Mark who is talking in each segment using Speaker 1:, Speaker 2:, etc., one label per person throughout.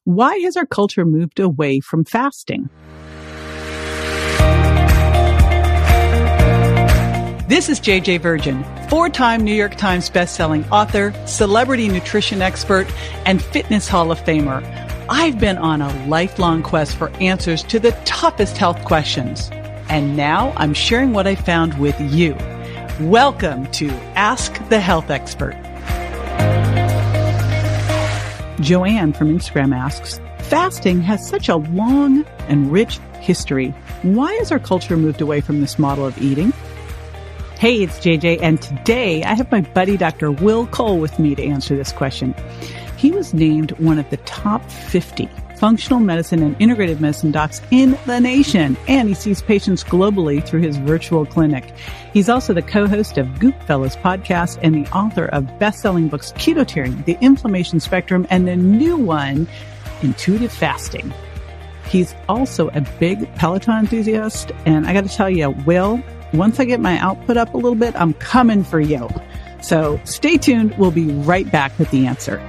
Speaker 1: Why has our culture moved away from fasting? This is JJ Virgin, 4-time New York Times bestselling author, celebrity nutrition expert, and fitness Hall of Famer. I've been on a lifelong quest for answers to the toughest health questions. And now I'm sharing what I found with you. Welcome to Ask the Health Expert. Joanne from Instagram asks, fasting has such a long and rich history. Why has our culture moved away from this model of eating? Hey, it's JJ, and today I have my buddy Dr. Will Cole with me to answer this question. He was named one of the top 50 functional medicine and integrative medicine docs in the nation, and he sees patients globally through his virtual clinic. He's also the co-host of Goop Fellows podcast and the author of best-selling books Keto-Tearing, The Inflammation Spectrum, and the new one, Intuitive Fasting. He's also a big Peloton enthusiast, and I got to tell you, Will, once I get my output up a little bit, I'm coming for you. So stay tuned. We'll be right back with the answer.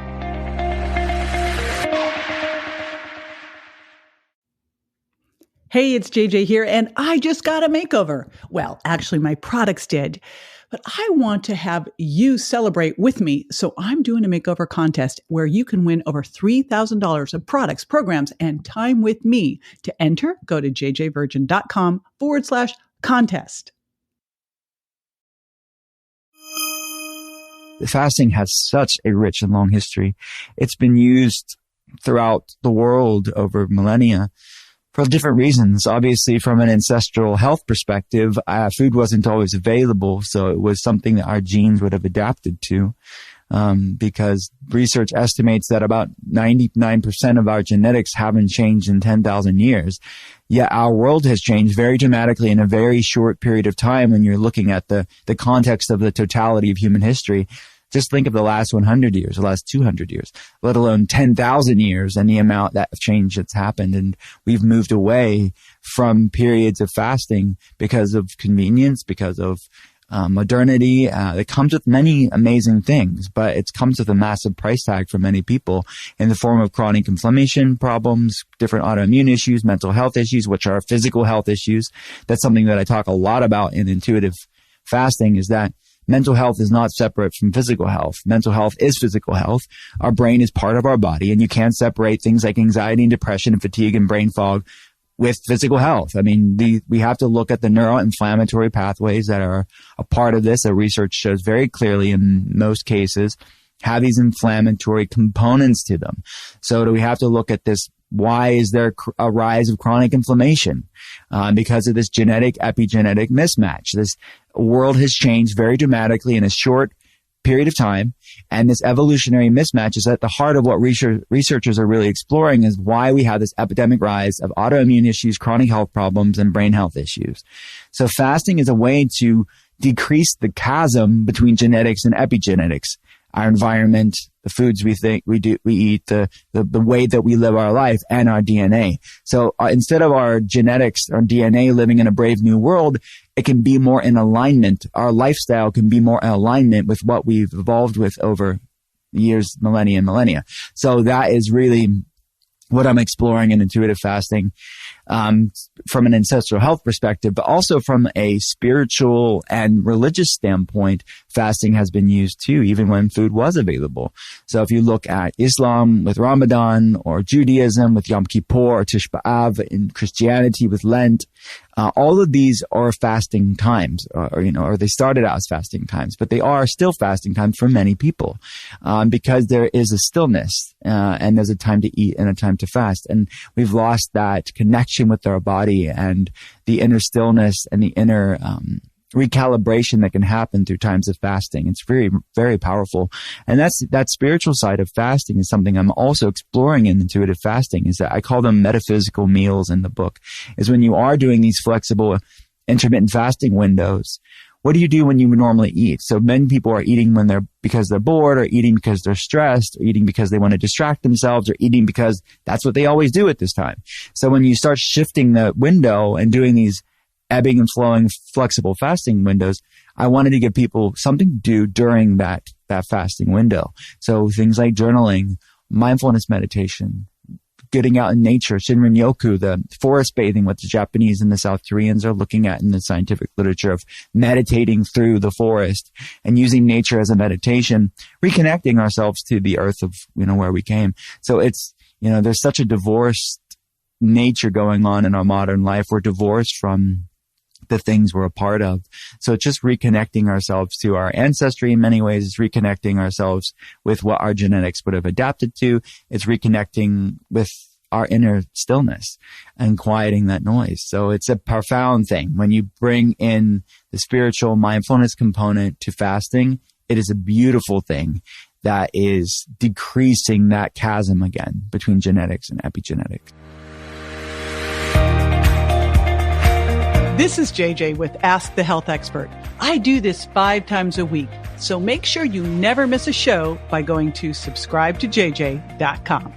Speaker 1: Hey, it's JJ here, and I just got a makeover. Well, actually, my products did. But I want to have you celebrate with me, so I'm doing a makeover contest where you can win over $3,000 of products, programs, and time with me. To enter, go to jjvirgin.com/contest.
Speaker 2: Fasting has such a rich and long history. It's been used throughout the world over millennia for different reasons. Obviously, from an ancestral health perspective, food wasn't always available, so it was something that our genes would have adapted to. Because research estimates that about 99% of our genetics haven't changed in 10,000 years. Yet our world has changed very dramatically in a very short period of time when you're looking at the context of the totality of human history. Just think of the last 100 years, the last 200 years, let alone 10,000 years, and the amount that change that's happened. And we've moved away from periods of fasting because of convenience, because of modernity. It comes with many amazing things, but it comes with a massive price tag for many people in the form of chronic inflammation problems, different autoimmune issues, mental health issues, which are physical health issues. That's something that I talk a lot about in intuitive fasting, is that mental health is not separate from physical health. Mental health is physical health. Our brain is part of our body, and you can't separate things like anxiety and depression and fatigue and brain fog with physical health. I mean, we have to look at the neuroinflammatory pathways that are a part of this. The research shows very clearly in most cases have these inflammatory components to them. So do we have to look at this? Why is there a rise of chronic inflammation? Because of this genetic epigenetic mismatch. This world has changed very dramatically in a short period of time, and this evolutionary mismatch is at the heart of what researchers are really exploring, is why we have this epidemic rise of autoimmune issues, chronic health problems, and brain health issues. So fasting is a way to decrease the chasm between genetics and epigenetics. Our environment, the foods we eat, the way that we live our life, and our DNA. So instead of our genetics, our DNA living in a brave new world, it can be more in alignment. Our lifestyle can be more in alignment with what we've evolved with over years, millennia and millennia. So that is really what I'm exploring in intuitive fasting, from an ancestral health perspective, but also from a spiritual and religious standpoint. Fasting has been used too, even when food was available. So if you look at Islam with Ramadan, or Judaism with Yom Kippur, or Tish B'Av, in Christianity with Lent, all of these are fasting times, or they started out as fasting times, but they are still fasting times for many people, because there is a stillness, and there's a time to eat and a time to fast. And we've lost that connection with our body and the inner stillness and the inner, recalibration that can happen through times of fasting. It's very, very powerful. And that spiritual side of fasting is something I'm also exploring in intuitive fasting, is that I call them metaphysical meals in the book, is when you are doing these flexible intermittent fasting windows. What do you do when you would normally eat? So many people are eating because they're bored, or eating because they're stressed, or eating because they want to distract themselves, or eating because that's what they always do at this time. So when you start shifting the window and doing these ebbing and flowing flexible fasting windows, I wanted to give people something to do during that fasting window. So things like journaling, mindfulness meditation, getting out in nature, Shinrin-yoku, the forest bathing, what the Japanese and the South Koreans are looking at in the scientific literature of meditating through the forest and using nature as a meditation, reconnecting ourselves to the earth of, where we came. So it's, there's such a divorced nature going on in our modern life. We're divorced from the things we're a part of. So it's just reconnecting ourselves to our ancestry in many ways. It's reconnecting ourselves with what our genetics would have adapted to. It's reconnecting with our inner stillness and quieting that noise. So it's a profound thing. When you bring in the spiritual mindfulness component to fasting, it is a beautiful thing that is decreasing that chasm again between genetics and epigenetics.
Speaker 1: This is JJ with Ask the Health Expert. I do this 5 times a week, so make sure you never miss a show by going to subscribetojj.com.